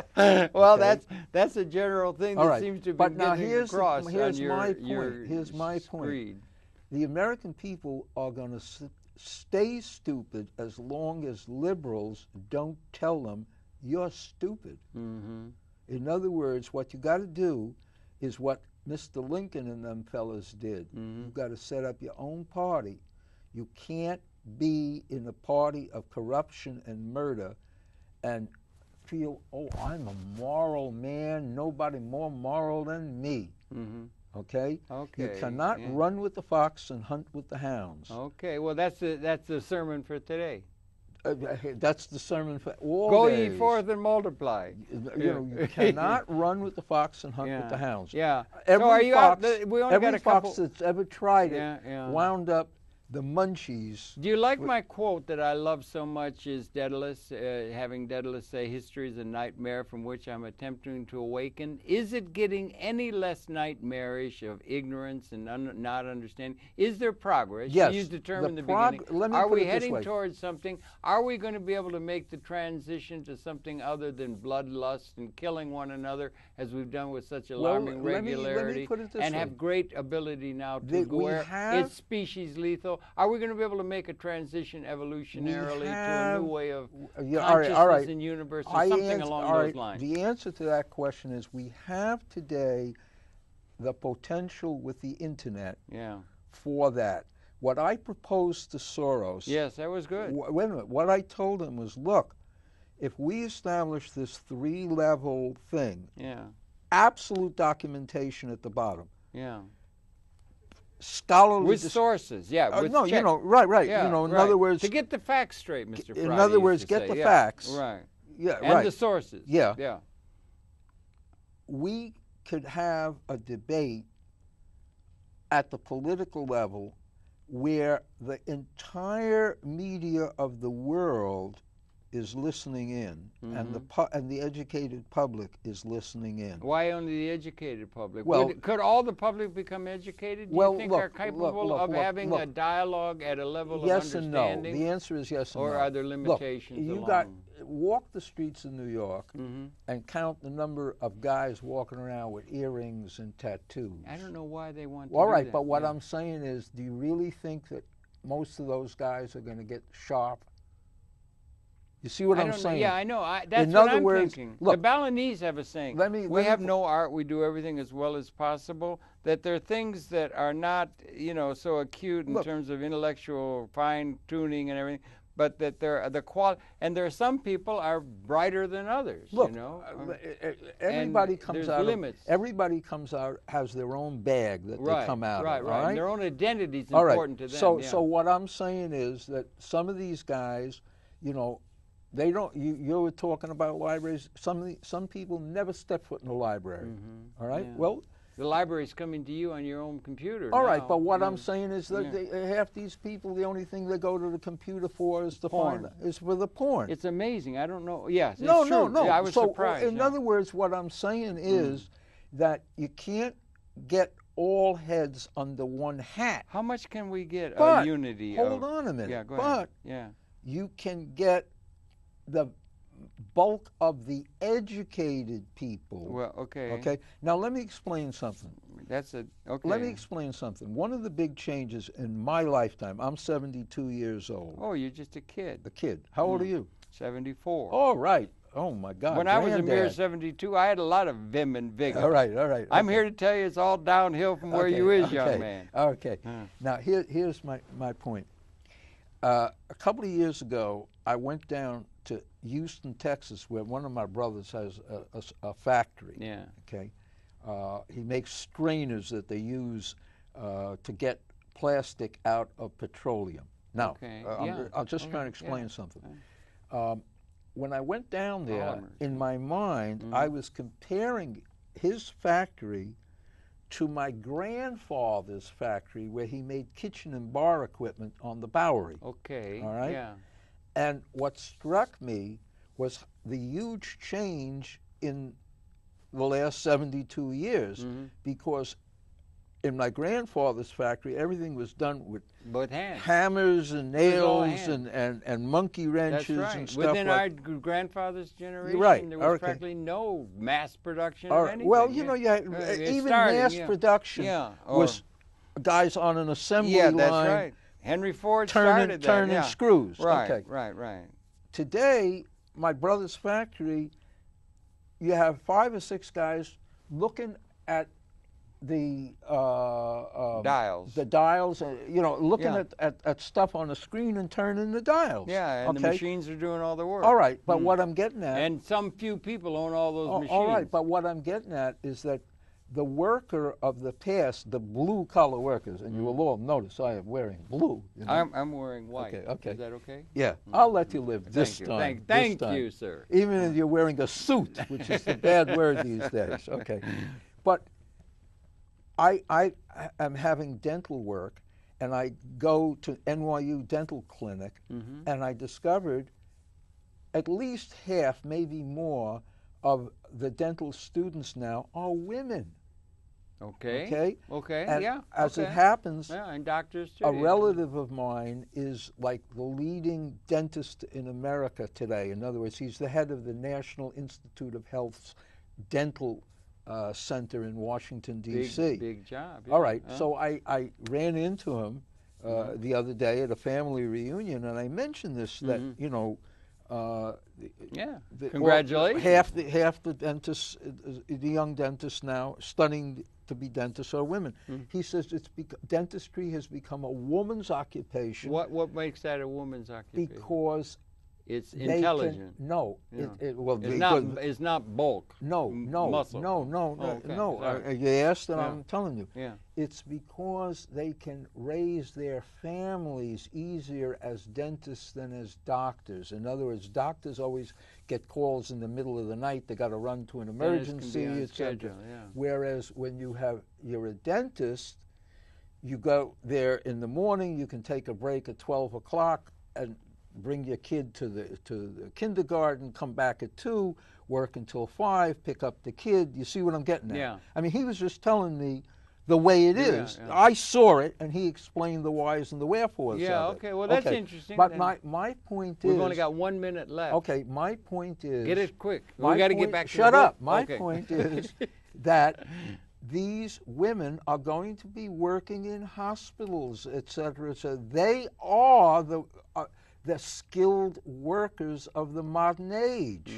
Well, that's a general thing that seems to be getting across
here's
on
my
your
point. Here's my point.
screed.
The American people are going to stay stupid as long as liberals don't tell them you're stupid. In other words, what you got to do is what Mr. Lincoln and them fellas did. You've got to set up your own party. You can't be in a party of corruption and murder and feel, oh, I'm a moral man, nobody more moral than me. Okay?
Okay.
You cannot run with the fox and hunt with the hounds.
Okay. Well, that's the sermon for today.
That's the sermon for all
Go
days.
ye forth and multiply.
You cannot run with the fox and hunt with the hounds.
Yeah.
Every
so are you
fox,
we only
every
got a
fox
couple.
that's ever tried it wound up the munchies.
Do you like my quote that I love so much is Daedalus, having Daedalus say, history is a nightmare from which I'm attempting to awaken? Is it getting any less nightmarish of ignorance and not understanding? Is there progress?
Yes.
You determined the beginning. Are we heading towards something? Are we going to be able to make the transition to something other than bloodlust and killing one another, as we've done with such alarming regularity,
let me put it this
and
way.
have great ability now to where it's species lethal? Are we going to be able to make a transition evolutionarily to a new way of consciousness and universe, or something along those lines?
The answer to that question is we have today the potential with the internet for that. What I proposed to Soros...
Yes, that was good.
Wait a minute. What I told him was, look, if we establish this 3-level thing, absolute documentation at the bottom, scholarly
with sources, with
no,
check.
Right.
Yeah,
in other words,
to get the facts straight, Mr. Friday.
In other words, get the facts.
Right.
Yeah,
and the sources.
Yeah. We could have a debate at the political level where the entire media of the world is listening in, and the educated public is listening in.
Why only the educated public?
Well,
could all the public become educated? Do you think are capable of having a dialogue at a level of understanding?
Yes and no. The answer is yes and no.
Or are there limitations?
Walk the streets of New York and count the number of guys walking around with earrings and tattoos.
I don't know why they want to
All
do
right,
that.
but what I'm saying is, do you really think that most of those guys are going to get sharp? You see what I'm saying?
Yeah, I know. That's what I'm thinking. Look, the Balinese have a saying, we have no art, we do everything as well as possible, that there are things that are not, so acute in terms of intellectual fine-tuning and everything, but that they're the quality, and there are some people are brighter than others,
everybody comes out.
Limits.
Everybody comes out, has their own bag that they come out of.
Right. And their own identity is
all
important to them.
So what I'm saying is that some of these guys, they don't. You were talking about libraries. Some people never step foot in a library. All right. Yeah. Well,
the library's coming to you on your own computer.
All right, but what I'm saying is that half these people, the only thing they go to the computer for is is for the porn.
It's amazing. I don't know. Yes.
No.
Yeah, I was surprised.
In other words, what I'm saying is that you can't get all heads under one hat.
How much can we get a unity?
Hold on a minute.
Yeah. Go ahead.
You can get the bulk of the educated people.
Well, okay.
Okay. Now let me explain something.
Okay.
Let me explain something. One of the big changes in my lifetime, I'm 72 years old.
Oh, you're just a kid.
A kid. How old are you?
74.
Oh, right. Oh, my God.
When I was a mere 72, I had a lot of vim and vigor.
All right.
I'm here to tell you it's all downhill from where you is, young man.
Okay. Now, here's my point. A couple of years ago, I went down to Houston, Texas, where one of my brothers has a factory.
Yeah.
Okay. He makes strainers that they use to get plastic out of petroleum. Now, I'll just try to explain something. When I went down there, in my mind, I was comparing his factory to my grandfather's factory, where he made kitchen and bar equipment on the Bowery.
Okay.
All right?
Yeah.
And what struck me was the huge change in the last 72 years, because in my grandfather's factory, everything was done with
both hands,
hammers and nails and monkey wrenches and stuff.
Within our grandfather's generation, there was practically no mass production of anything.
Well, even mass production was guys on an assembly line.
Yeah, that's right. Henry Ford started that.
Turning screws.
Right.
Today, my brother's factory, you have 5 or 6 guys looking at the
dials.
The dials, looking at stuff on the screen and turning the dials.
Yeah, and the machines are doing all the work.
All right, but what I'm getting at...
And some few people own all those machines.
All right, but what I'm getting at is that the worker of the past, the blue-collar workers, and you will all notice I am wearing blue. You know?
I'm wearing white.
Okay.
Is that okay?
Yeah, I'll let you live this
Thank you.
time.
Thank you, sir.
Even if you're wearing a suit, which is the bad word these days. Okay. But I am having dental work, and I go to NYU Dental Clinic, and I discovered at least half, maybe more, of the dental students now are women.
Okay.
And
yeah.
As it happens,
and doctors too.
A relative of mine is like the leading dentist in America today. In other words, he's the head of the National Institute of Health's dental center in Washington, D.C.
Big job. Yeah.
All right. So I ran into him the other day at a family reunion, and I mentioned this, that, you know,
congratulations.
Half the dentists, the young dentists now studying to be dentists are women. He says dentistry has become a woman's occupation.
What makes that a woman's occupation?
Because
it's intelligent.
It's
not bulk. Muscle.
No. You asked, and I'm telling you.
Yeah.
It's because they can raise their families easier as dentists than as doctors. In other words, doctors always get calls in the middle of the night. They got to run to an emergency, etc. Whereas when you're a dentist, you go there in the morning. You can take a break at 12 o'clock and bring your kid to the kindergarten, come back at 2, work until 5, pick up the kid. You see what I'm getting at?
Yeah.
I mean, he was just telling me the way it is.
Yeah.
I saw it, and he explained the whys and the wherefores
of it. Okay, well, that's interesting.
But my point is...
We've only got 1 minute left.
Okay, my point is...
Get it quick. We got to get back to
Shut up. My point is that these women are going to be working in hospitals, etc. So they are the skilled workers of the modern age.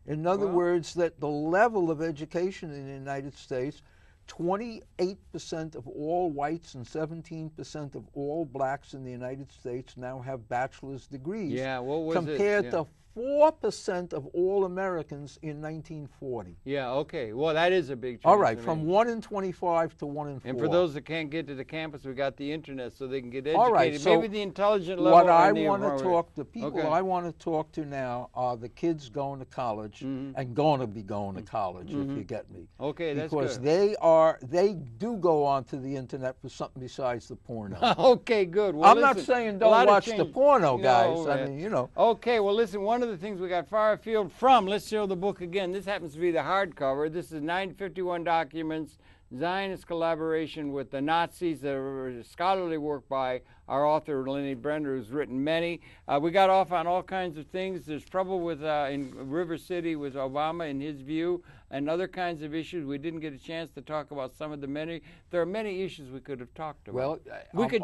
In other words, that the level of education in the United States, 28% of all whites and 17% of all blacks in the United States now have bachelor's degrees.
Yeah, what was
compared to 4% of all Americans in 1940.
Yeah, okay. Well, that is a big change.
All right, from 1 in 25 to 1 in 4.
And for those that can't get to the campus, we got the internet so they can get educated.
All right, so
maybe the intelligent level.
What I want to talk to people I want to talk to now are the kids going to college and going to be going to college, if you get me.
Okay, that's good.
Because they do go onto the internet for something besides the porno.
Okay, good. Well,
I'm not saying don't watch the porno, guys. I mean, you know.
Okay, well, listen, one of the things we got far afield from, let's show the book again. This happens to be the hardcover. This is 951 Documents, Zionist Collaboration with the Nazis, a scholarly work by our author, Lenni Brenner, who's written many. We got off on all kinds of things. There's trouble with in River City with Obama, in his view, and other kinds of issues. We didn't get a chance to talk about some of the many. There are many issues we could have talked about.
Well,
we could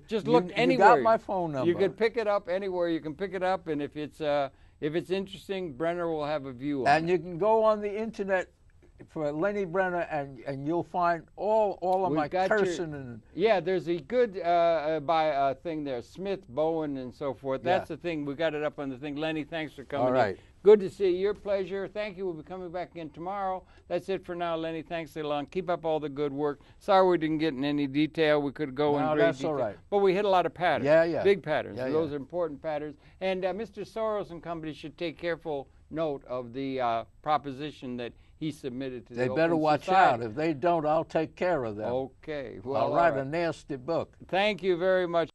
just look anywhere.
You got my phone number.
You could pick it up anywhere. You can pick it up, and if it's interesting, Brenner will have a view on it.
And you can go on the internet for Lenni Brenner, and you'll find all of my person.
Yeah, there's a good thing there, Smith, Bowen, and so forth. That's the thing. We got it up on the thing. Lenni, thanks for coming.
All right.
Good to see you. Your pleasure. Thank you. We'll be coming back again tomorrow. That's it for now, Lenni. Thanks a lot. Keep up all the good work. Sorry we didn't get in any detail. We could go in great detail.
All right.
But we hit a lot of patterns.
Yeah.
Big patterns. Those are important patterns. And Mr. Soros and company should take careful note of the proposition that he submitted to the
They better watch out. If they don't, I'll take care of them.
Okay.
Well, I'll write a nasty book.
Thank you very much.